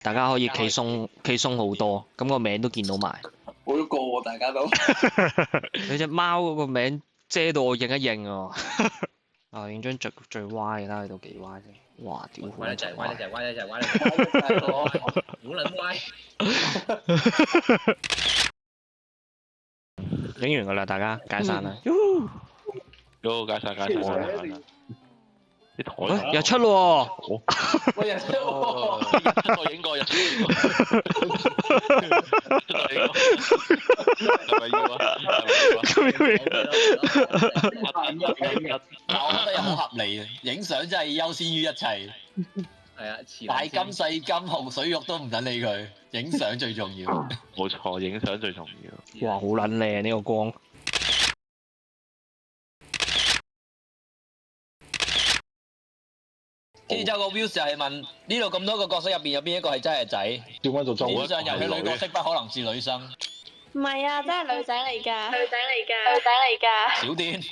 大家可以企鬆好多，咁個名都見到埋。好過喎，大家都。你隻貓嗰個名遮到我認一認啊！啊，影張最歪嘅啦，去到幾歪先？哇！屌，好撚柒歪！好撚歪。影完噶啦，大家解散啦。都解晒。啲台喂，日出咯喂，日出喎！我影過日出，係咪要啊？我覺得又好合理啊！影相真係優先於一切。係啊，大金細金紅水肉都唔撚理佢，影相最重要。冇錯，影相最重要。哇，好撚靚呢個光。之後個 view 就係問呢度咁多個角色入邊有邊一個係真係仔？點解就周基本上遊戲女角色不可能是女生。唔係啊，真係女仔嚟㗎，女仔嚟㗎，女仔嚟㗎。小癲。